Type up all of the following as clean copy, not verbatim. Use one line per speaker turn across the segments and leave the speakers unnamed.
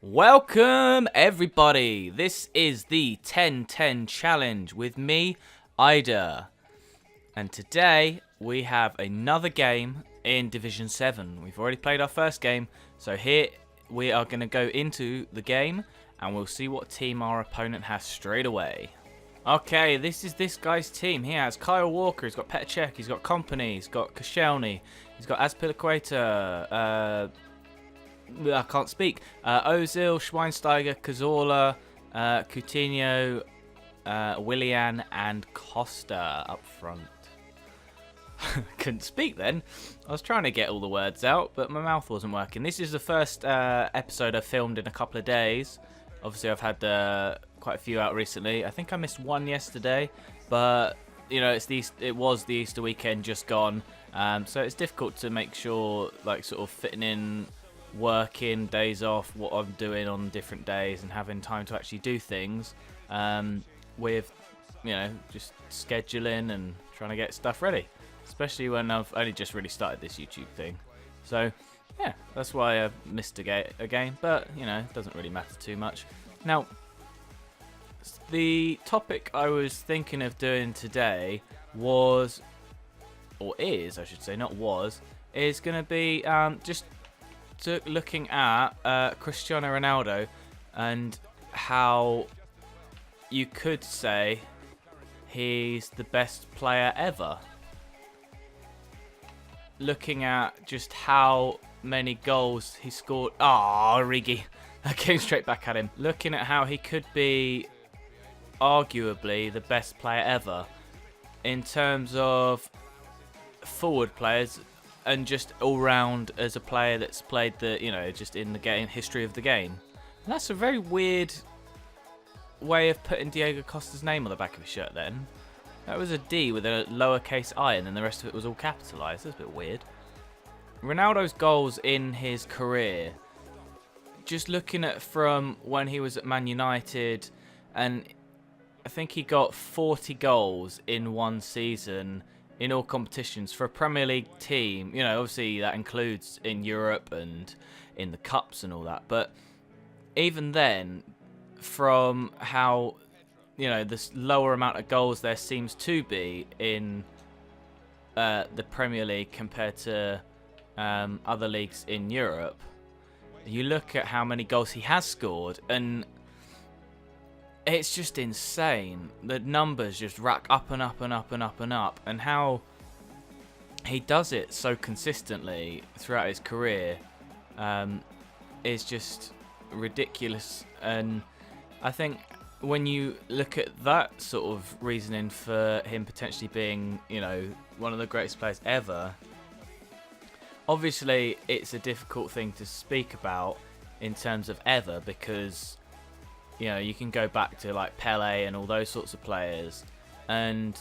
Welcome everybody, this is the 10-10 challenge with me, Ida, and today we have another game in Division 7. We've already played our first game, so here we are going to go into the game and we'll see what team our opponent has straight away. Okay, this is this guy's team. He has Kyle Walker, he's got Petr Cech, he's got Kompany, he's got Koscielny, he's got Azpilicueta, I can't speak. Ozil, Schweinsteiger, Cazorla, Coutinho, Willian, and Costa up front. Couldn't speak then. I was trying to get all the words out, but my mouth wasn't working. This is the first episode I've filmed in a couple of days. Obviously, I've had quite a few out recently. I think I missed one yesterday, but you know, it was the Easter weekend just gone, so it's difficult to make sure, like, sort of fitting in working days off, what I'm doing on different days, and having time to actually do things with, you know, just scheduling and trying to get stuff ready, especially when I've only just really started this YouTube thing. So yeah, that's why I missed a game, but you know, it doesn't really matter too much. Now, the topic I was thinking of doing today was, or is, I should say, not was, is going to be just looking at Cristiano Ronaldo and how you could say he's the best player ever. Looking at just how many goals he scored. Origi. I came straight back at him. Looking at how he could be arguably the best player ever in terms of forward players, and just all round as a player that's played the, you know, just in the game history of the game. And that's a very weird way of putting Diego Costa's name on the back of his shirt then. That was a D with a lowercase I, and then the rest of it was all capitalised. That's a bit weird. Ronaldo's goals in his career, just looking at from when he was at Man United, and I think he got 40 goals in one season in all competitions for a Premier League team. You know, obviously that includes in Europe and in the cups and all that. But even then, from how, you know, this lower amount of goals there seems to be in the Premier League compared to other leagues in Europe, you look at how many goals he has scored, and it's just insane. The numbers just rack up and up and up and up and up, and how he does it so consistently throughout his career is just ridiculous. And I think when you look at that sort of reasoning for him potentially being, you know, one of the greatest players ever, obviously it's a difficult thing to speak about in terms of ever, because you know, you can go back to like Pele and all those sorts of players, and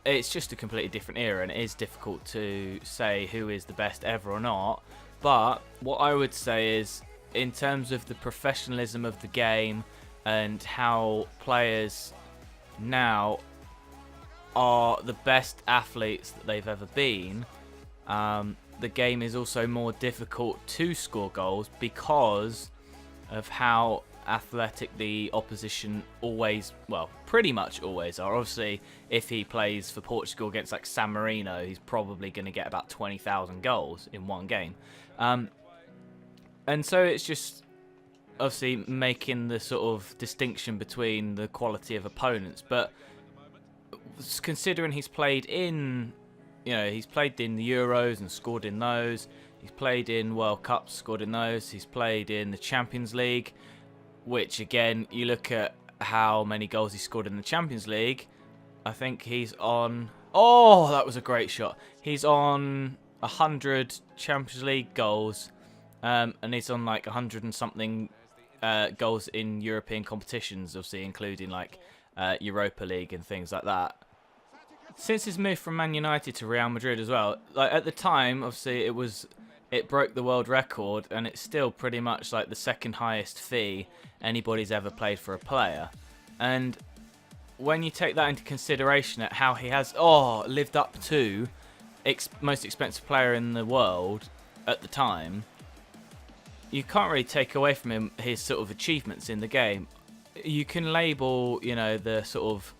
it's just a completely different era, and it is difficult to say who is the best ever or not. But what I would say is, in terms of the professionalism of the game and how players now are the best athletes that they've ever been, the game is also more difficult to score goals because of how athletic the opposition always, well, pretty much always are. Obviously, if he plays for Portugal against like San Marino, he's probably going to get about 20,000 goals in one game. And so it's just obviously making the sort of distinction between the quality of opponents. But considering he's played in, you know, he's played in the Euros and scored in those. He's played in World Cups, scored in those. He's played in the Champions League, which again, you look at how many goals he scored in the Champions League. I think he's on... Oh, that was a great shot. He's on 100 Champions League goals, and he's on like 100 and something goals in European competitions, obviously including like Europa League and things like that. Since his move from Man United to Real Madrid as well, like at the time, obviously it broke the world record, and it's still pretty much like the second highest fee anybody's ever played for a player. And when you take that into consideration at how he has lived up to most expensive player in the world at the time, you can't really take away from him his sort of achievements in the game. You can label, you know, the sort of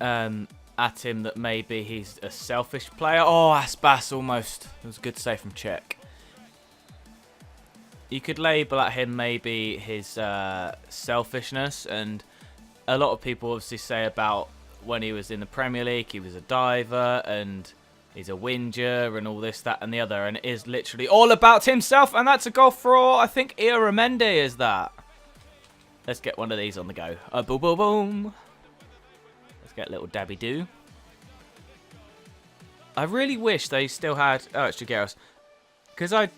at him that maybe he's a selfish player. Oh, Aspas almost. It was a good save from Czech. You could label at him maybe his selfishness, and a lot of people obviously say about when he was in the Premier League, he was a diver and he's a whinger and all this, that and the other, and it is literally all about himself, and that's a goal for, I think, Iramendi is that. Let's get one of these on the go. Boom, boom, boom. Let's get a little dabby do. I really wish they still had... Oh, it's Jaguaros. Because I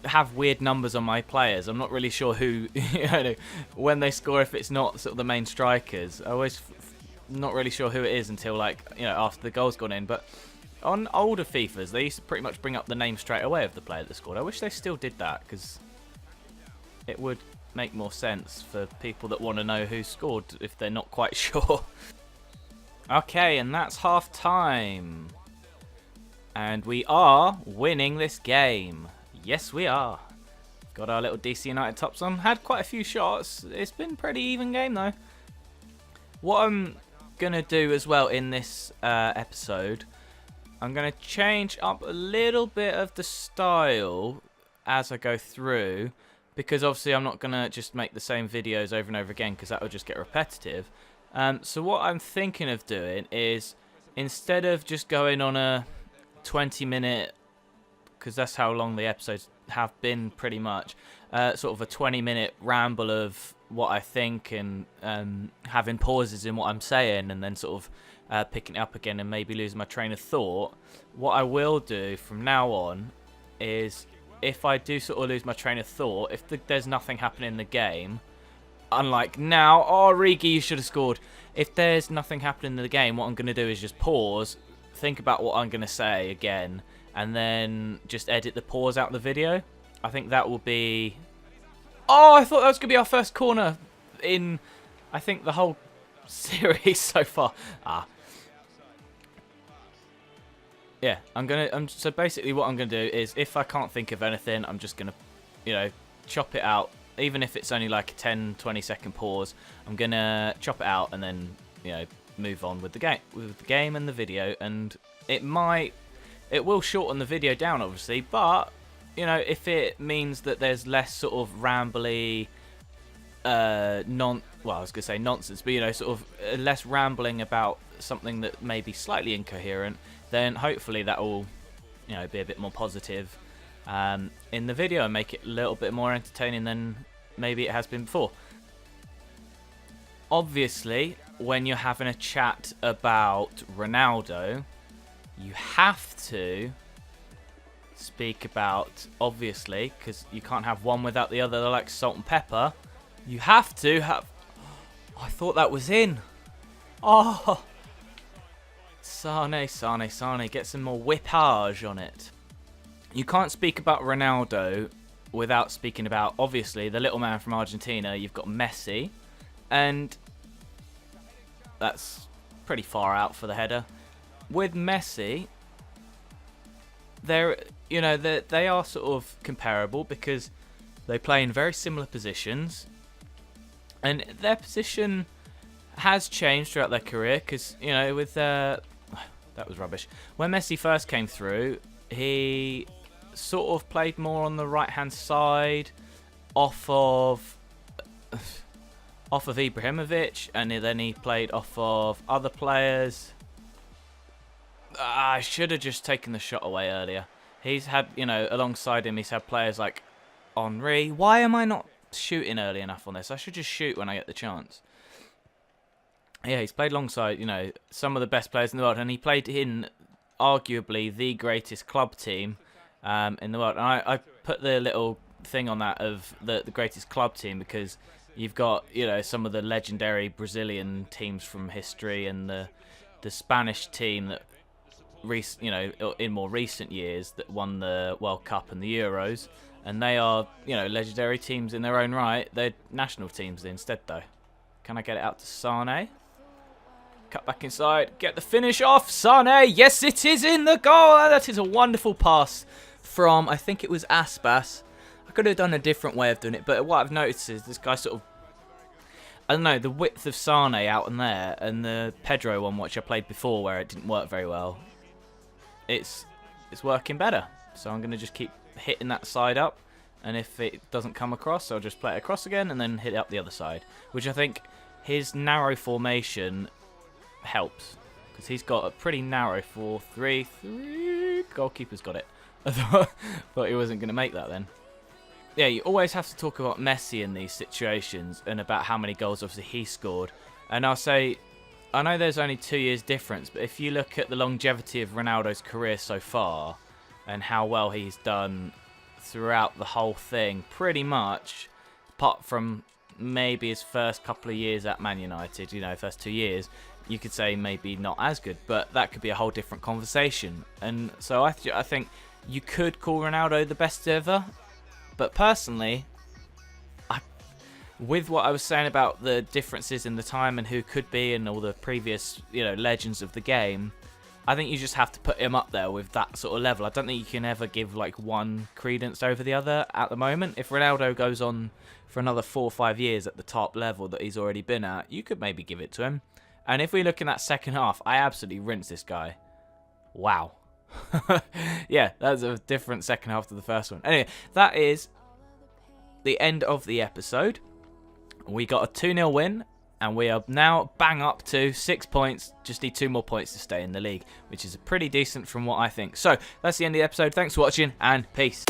have weird numbers on my players. I'm not really sure who... you know, when they score, if it's not sort of the main strikers. I always... not really sure who it is until, like, you know, after the goal's gone in. But on older FIFAs, they used to pretty much bring up the name straight away of the player that scored. I wish they still did that, because it would make more sense for people that want to know who scored if they're not quite sure. Okay, and that's half time. And we are winning this game. Yes, we are. Got our little DC United tops on. Had quite a few shots. It's been a pretty even game, though. What I'm going to do as well in this episode, I'm going to change up a little bit of the style as I go through, because obviously I'm not going to just make the same videos over and over again, because that would just get repetitive. So what I'm thinking of doing is, instead of just going on a 20-minute, because that's how long the episodes have been pretty much, sort of a 20-minute ramble of what I think, and having pauses in what I'm saying, and then sort of picking it up again and maybe losing my train of thought. What I will do from now on is, if I do sort of lose my train of thought, if there's nothing happening in the game, unlike now, oh, Rigi, you should have scored. If there's nothing happening in the game, what I'm going to do is just pause, think about what I'm going to say again, and then just edit the pause out of the video. I think that will be... Oh, I thought that was going to be our first corner in, I think, the whole series so far. Yeah, so basically what I'm going to do is, if I can't think of anything, I'm just going to, you know, chop it out. Even if it's only like a 10-20 second pause, I'm going to chop it out and then, you know, move on with the game and the video. And it will shorten the video down, obviously, but, you know, if it means that there's less sort of rambly, well, I was going to say nonsense, but, you know, sort of less rambling about something that may be slightly incoherent, then hopefully that will, you know, be a bit more positive in the video and make it a little bit more entertaining than maybe it has been before. Obviously, when you're having a chat about Ronaldo, you have to speak about, obviously, because you can't have one without the other. They're like salt and pepper. You have to have... Oh, I thought that was in. Oh, Sane, get some more whippage on it. You can't speak about Ronaldo without speaking about, obviously, the little man from Argentina. You've got Messi, and that's pretty far out for the header. With Messi, they are sort of comparable because they play in very similar positions, and their position has changed throughout their career. Because, you know, with that was rubbish. When Messi first came through, he sort of played more on the right-hand side, off of Ibrahimovic, and then he played off of other players. I should have just taken the shot away earlier. He's had, you know, alongside him, he's had players like Henry. Why am I not shooting early enough on this? I should just shoot when I get the chance. Yeah, he's played alongside, you know, some of the best players in the world, and he played in arguably the greatest club team in the world. And I put the little thing on that of the greatest club team because you've got, you know, some of the legendary Brazilian teams from history, and the Spanish team that, you know, in more recent years that won the World Cup and the Euros, and they are, you know, legendary teams in their own right. They're national teams instead, though. Can I get it out to Sane? Cut back inside, get the finish off. Sane, yes, it is in the goal. That is a wonderful pass from, I think it was Aspas. I could have done a different way of doing it, but what I've noticed is this guy sort of, I don't know, the width of Sane out in there and the Pedro one, which I played before where it didn't work very well, it's working better. So I'm going to just keep hitting that side up, and if it doesn't come across, I'll just play it across again and then hit it up the other side, which I think his narrow formation helps, because he's got a pretty narrow 4-3-3. Goalkeeper's got it. I thought he wasn't going to make that then. Yeah, you always have to talk about Messi in these situations and about how many goals obviously he scored. And I'll say, I know there's only 2 years difference, but if you look at the longevity of Ronaldo's career so far and how well he's done throughout the whole thing, pretty much, apart from maybe his first couple of years at Man United, you know, first 2 years, you could say maybe not as good, but that could be a whole different conversation. And so I think you could call Ronaldo the best ever, but personally, with what I was saying about the differences in the time and who could be and all the previous, you know, legends of the game, I think you just have to put him up there with that sort of level. I don't think you can ever give like one credence over the other at the moment. If Ronaldo goes on for another 4 or 5 years at the top level that he's already been at, you could maybe give it to him. And if we look in that second half, I absolutely rinsed this guy. Wow. Yeah, that's a different second half to the first one. Anyway, that is the end of the episode. We got a 2-0 win, and we are now bang up to 6 points. Just need 2 more points to stay in the league, which is pretty decent from what I think. So, that's the end of the episode. Thanks for watching, and peace.